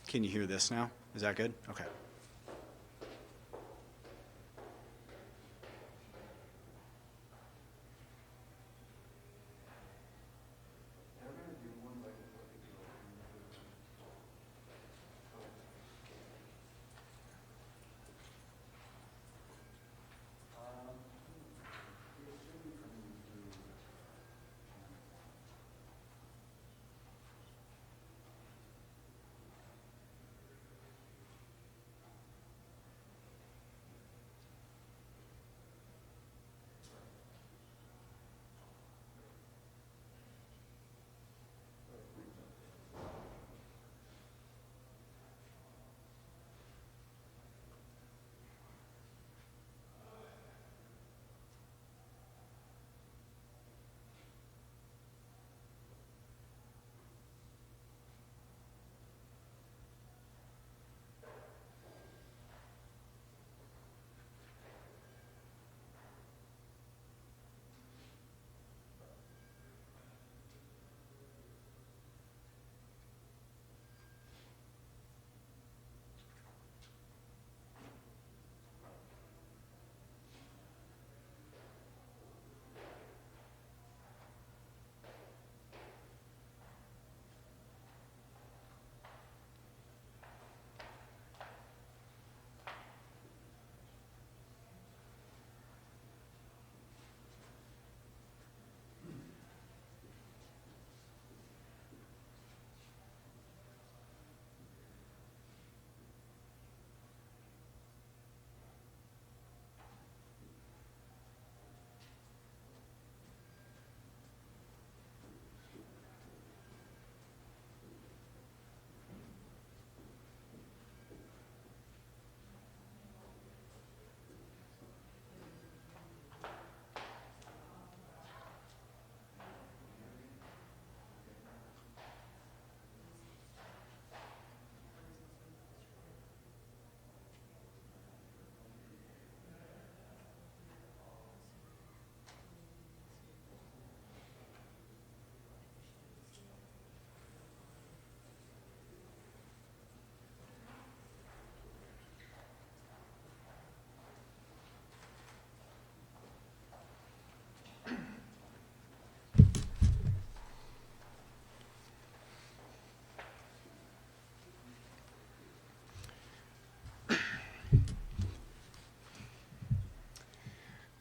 Can you hear this now? Is that good? Okay.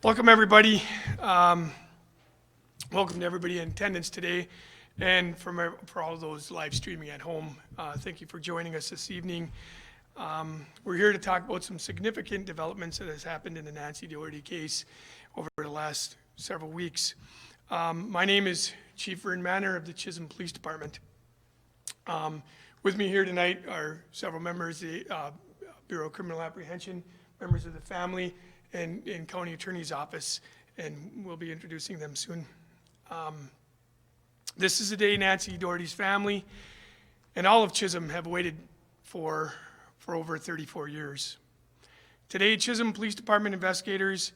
Welcome, everybody. Welcome to everybody in attendance today, and for all those live streaming at home. Thank you for joining us this evening. We're here to talk about some significant developments that has happened in the Nancy Doherty case over the last several weeks. My name is Chief Vern Manor of the Chisholm Police Department. With me here tonight are several members of the Bureau of Criminal Apprehension, members of the family, and County Attorney's Office, and we'll be introducing them soon. This is a day Nancy Doherty's family and all of Chisholm have waited for over 34 years. Today, Chisholm Police Department investigators,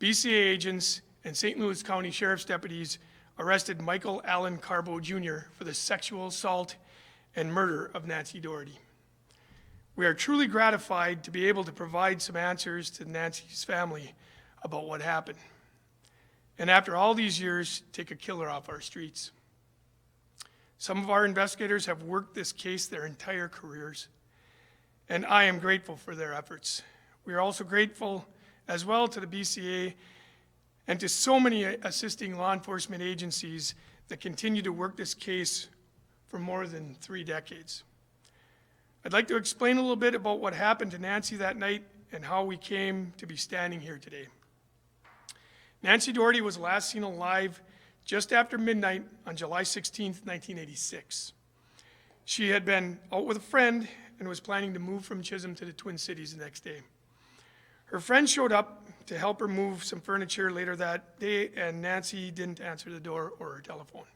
BCA agents, and St. Louis County Sheriff's deputies arrested Michael Allen Carbo Jr. for the sexual assault and murder of Nancy Doherty. We are truly gratified to be able to provide some answers to Nancy's family about what happened. And after all these years, take a killer off our streets. Some of our investigators have worked this case their entire careers, and I am grateful for their efforts. We are also grateful as well to the BCA and to so many assisting law enforcement agencies that continue to work this case for more than 3 decades. I'd like to explain a little bit about what happened to Nancy that night and how we came to be standing here today. Nancy Doherty was last seen alive just after midnight on July 16th, 1986. She had been out with a friend and was planning to move from Chisholm to the Twin Cities the next day. Her friend showed up to help her move some furniture later that day, and Nancy didn't answer the door or her telephone.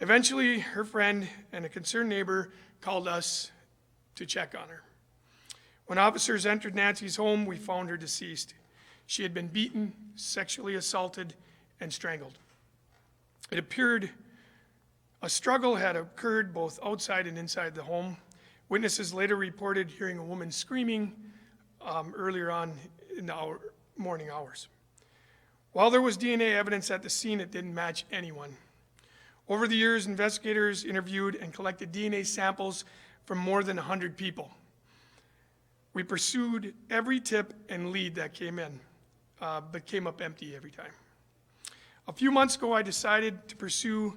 Eventually, her friend and a concerned neighbor called us to check on her. When officers entered Nancy's home, we found her deceased. She had been beaten, sexually assaulted, and strangled. It appeared a struggle had occurred both outside and inside the home, Witnesses later reported hearing a woman screaming earlier on in the morning hours. While there was DNA evidence at the scene, it didn't match anyone. Over the years, investigators interviewed and collected DNA samples from more than 100 people. We pursued every tip and lead that came in, but came up empty every time. A few months ago, I decided to pursue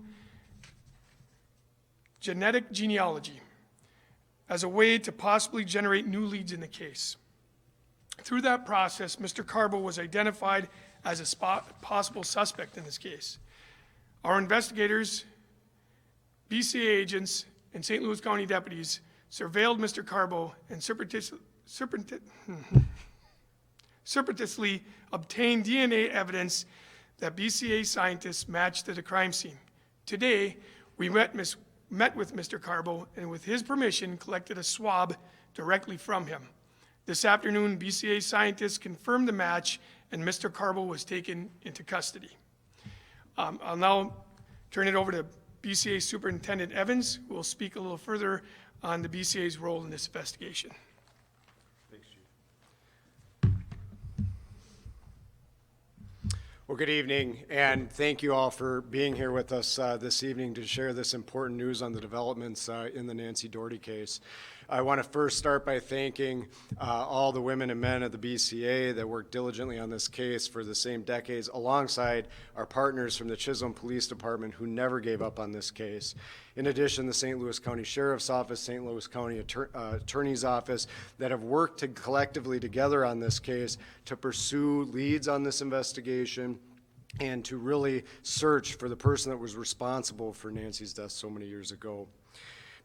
genetic genealogy as a way to possibly generate new leads in the case. Through that process, Mr. Carbo was identified as a possible suspect in this case. Our investigators, BCA agents, and St. Louis County deputies surveilled Mr. Carbo and surreptitiously obtained DNA evidence that BCA scientists matched to the crime scene. Today, we met with Mr. Carbo and with his permission collected a swab directly from him. This afternoon, BCA scientists confirmed the match and Mr. Carbo was taken into custody. I'll now turn it over to BCA Superintendent Evans, who will speak a little further on the BCA's role in this investigation. Thanks, Chief. Well, good evening, and thank you all for being here with us this evening to share this important news on the developments in the Nancy Doherty case. I want to first start by thanking all the women and men of the BCA that worked diligently on this case for the same decades, alongside our partners from the Chisholm Police Department who never gave up on this case. In addition, the St. Louis County Sheriff's Office, St. Louis County Attorney's Office that have worked collectively together on this case to pursue leads on this investigation and to really search for the person that was responsible for Nancy's death so many years ago.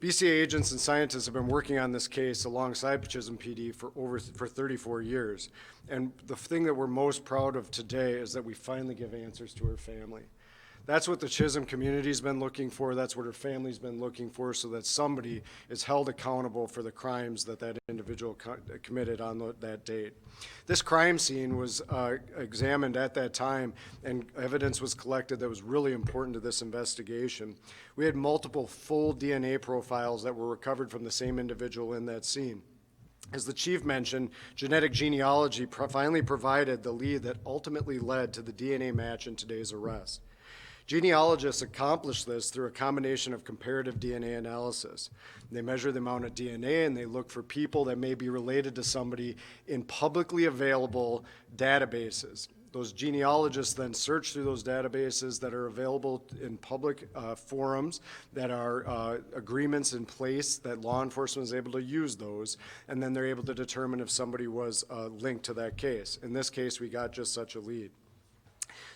BCA agents and scientists have been working on this case alongside Chisholm PD for 34 years. And the thing that we're most proud of today is that we finally give answers to her family. That's what the Chisholm community's been looking for. That's what her family's been looking for, so that somebody is held accountable for the crimes that that individual committed on that date. This crime scene was examined at that time, and evidence was collected that was really important to this investigation. We had multiple full DNA profiles that were recovered from the same individual in that scene. As the chief mentioned, genetic genealogy finally provided the lead that ultimately led to the DNA match in today's arrest. Genealogists accomplish this through a combination of comparative DNA analysis. They measure the amount of DNA and they look for people that may be related to somebody in publicly available databases. Those genealogists then search through those databases that are available in public forums, that are agreements in place that law enforcement is able to use those, and then they're able to determine if somebody was linked to that case. In this case, we got just such a lead.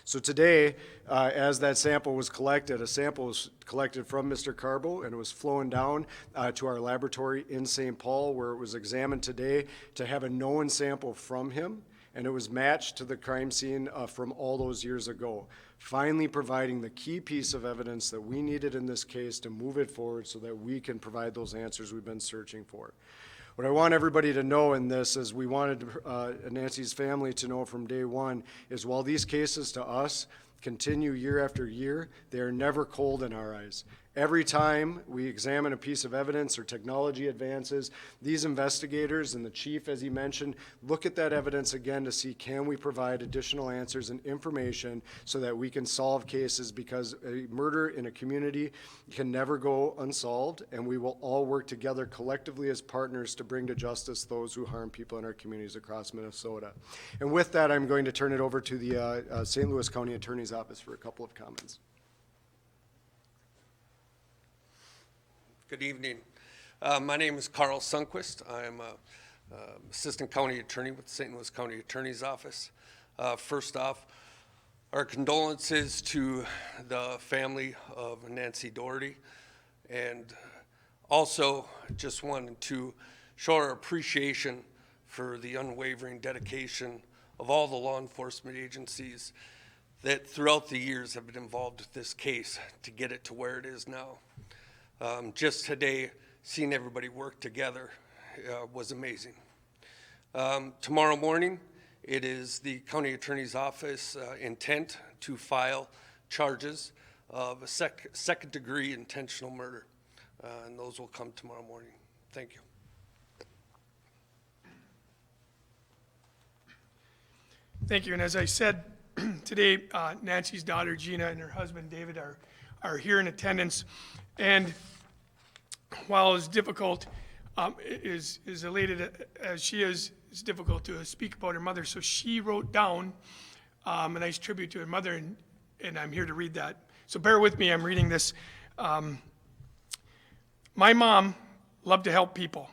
So today, as that sample was collected, a sample was collected from Mr. Carbo, and it was flown down to our laboratory in St. Paul, where it was examined today to have a known sample from him, and it was matched to the crime scene from all those years ago, finally providing the key piece of evidence that we needed in this case to move it forward so that we can provide those answers we've been searching for. What I want everybody to know in this is we wanted Nancy's family to know from day one is while these cases to us continue year after year, they are never cold in our eyes. Every time we examine a piece of evidence or technology advances, these investigators and the chief, as he mentioned, look at that evidence again to see can we provide additional answers and information so that we can solve cases, because a murder in a community can never go unsolved, and we will all work together collectively as partners to bring to justice those who harm people in our communities across Minnesota. And with that, I'm going to turn it over to the St. Louis County Attorney's Office for a couple of comments. Good evening. My name is Carl Sundquist. I am Assistant County Attorney with the St. Louis County Attorney's Office. First off, our condolences to the family of Nancy Doherty, and also just wanted to show our appreciation for the unwavering dedication of all the law enforcement agencies that throughout the years have been involved with this case to get it to where it is now. Just today, seeing everybody work together was amazing. Tomorrow morning, it is the County Attorney's Office intent to file charges of a second-degree intentional murder, and those will come tomorrow morning. Thank you. Thank you. And as I said, today, Nancy's daughter Gina and her husband David are here in attendance. And while it's difficult, is elated as she is, it's difficult to speak about her mother. So she wrote down a nice tribute to her mother, and I'm here to read that. So bear with me, I'm reading this. My mom loved to help people.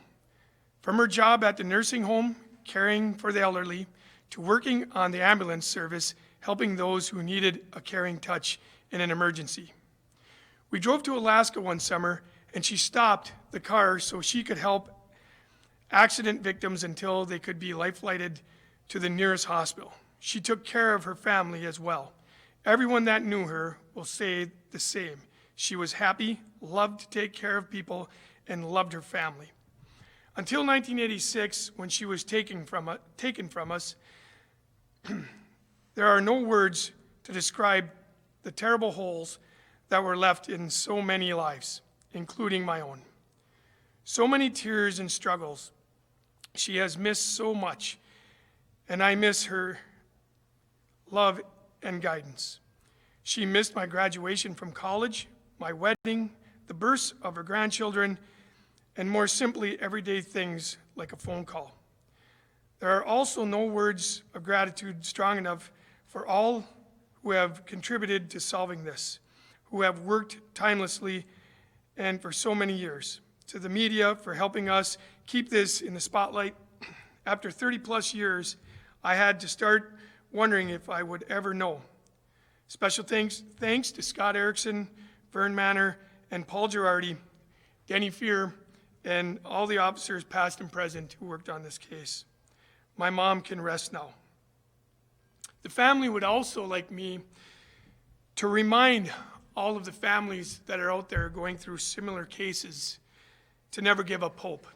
From her job at the nursing home, caring for the elderly, to working on the ambulance service, helping those who needed a caring touch in an emergency. We drove to Alaska one summer, and she stopped the car so she could help accident victims until they could be life-flighted to the nearest hospital. She took care of her family as well. Everyone that knew her will say the same. She was happy, loved to take care of people, and loved her family. Until 1986, when she was taken from us, there are no words to describe the terrible holes that were left in so many lives, including my own. So many tears and struggles. She has missed so much, and I miss her love and guidance. She missed my graduation from college, my wedding, the births of her grandchildren, and more simply, everyday things like a phone call. There are also no words of gratitude strong enough for all who have contributed to solving this, who have worked tirelessly and for so many years. To the media for helping us keep this in the spotlight. After 30 plus years, I had to start wondering if I would ever know. Special thanks to Scott Erickson, Vern Manor, and Paul Girardi, Denny Fear, and all the officers past and present who worked on this case. My mom can rest now. The family would also like me to remind all of the families that are out there going through similar cases to never give up hope,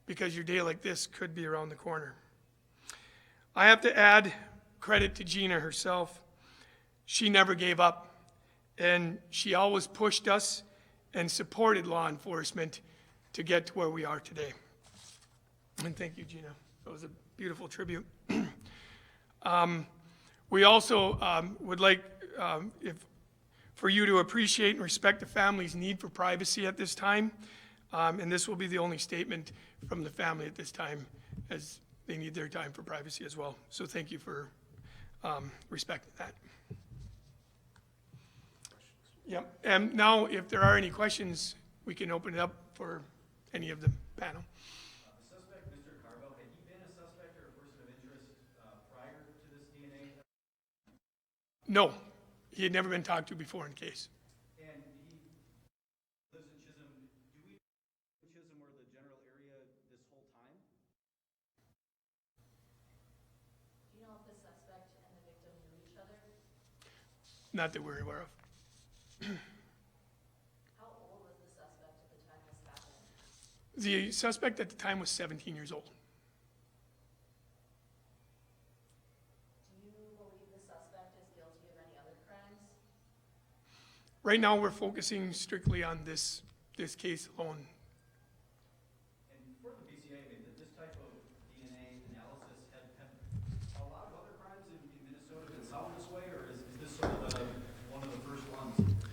because your day like this could be around the corner. I have to add credit to Gina herself. She never gave up, and she always pushed us and supported law enforcement to get to where we are today. And thank you, Gina. That was a beautiful tribute. We also would like for you to appreciate and respect the family's need for privacy at this time. And this will be the only statement from the family at this time, as they need their time for privacy as well. So thank you for respecting that. Yep. And now, if there are any questions, we can open it up for any of the panel. The suspect, Mr. Carvel, had he been a suspect or a person of interest prior to this DNA? No, he had never been talked to before in the case. And he lives in Chisholm. Do we know if Chisholm or the general area this whole time? Do you know if the suspect and the victim knew each other? Not that we're aware of. How old was the suspect at the time this happened? The suspect at the time was 17 years old. Do you believe the suspect is guilty of any other crimes? Right now, we're focusing strictly on this case alone. And for the BCA, I mean, this type of DNA analysis have a lot of other crimes in Minnesota been solved this way, or is this sort of one of the first ones in this nature?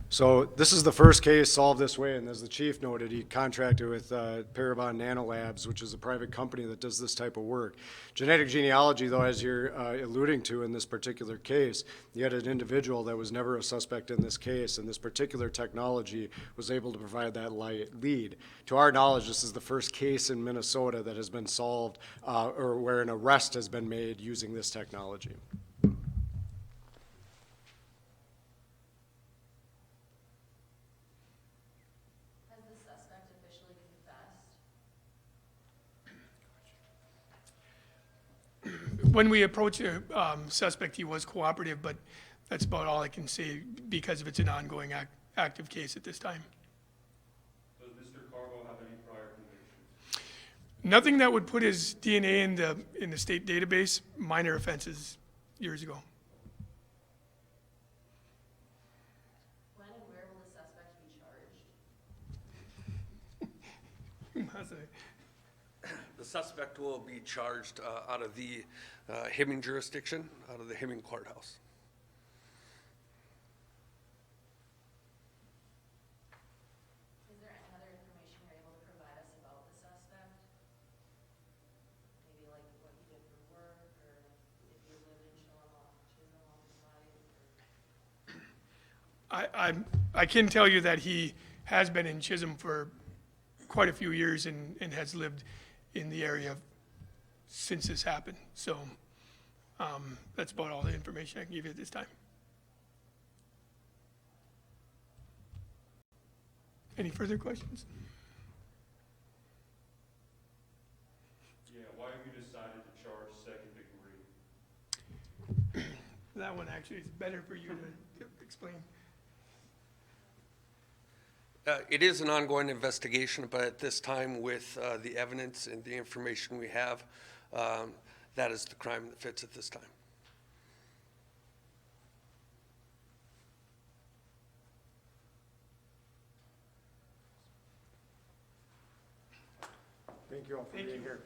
So this is the first case solved this way, and as the chief noted, he contracted with Parabon Nanolabs, which is a private company that does this type of work. Genetic genealogy, though, as you're alluding to in this particular case, you had an individual that was never a suspect in this case, and this particular technology was able to provide that lead. To our knowledge, this is the first case in Minnesota that has been solved or where an arrest has been made using this technology. Has the suspect officially confessed? When we approached the suspect, he was cooperative, but that's about all I can say because it's an ongoing active case at this time. Does Mr. Carvo have any prior convictions? Nothing that would put his DNA in the state database, minor offenses years ago. When and where will the suspect be charged? say. The suspect will be charged out of the Hemming jurisdiction, out of the Hemming courthouse. Is there any other information you're able to provide us about the suspect? Maybe like what he did for work, or if he lived in Chisholm all his life, or? I can tell you that he has been in Chisholm for quite a few years and has lived in the area since this happened. So that's about all the information I can give you at this time. Any further questions? Yeah, why have you decided to charge second degree? That one actually is better for you to explain. It is an ongoing investigation, but at this time, with the evidence and the information we have, that is the crime that fits at this time. Thank you all for being here.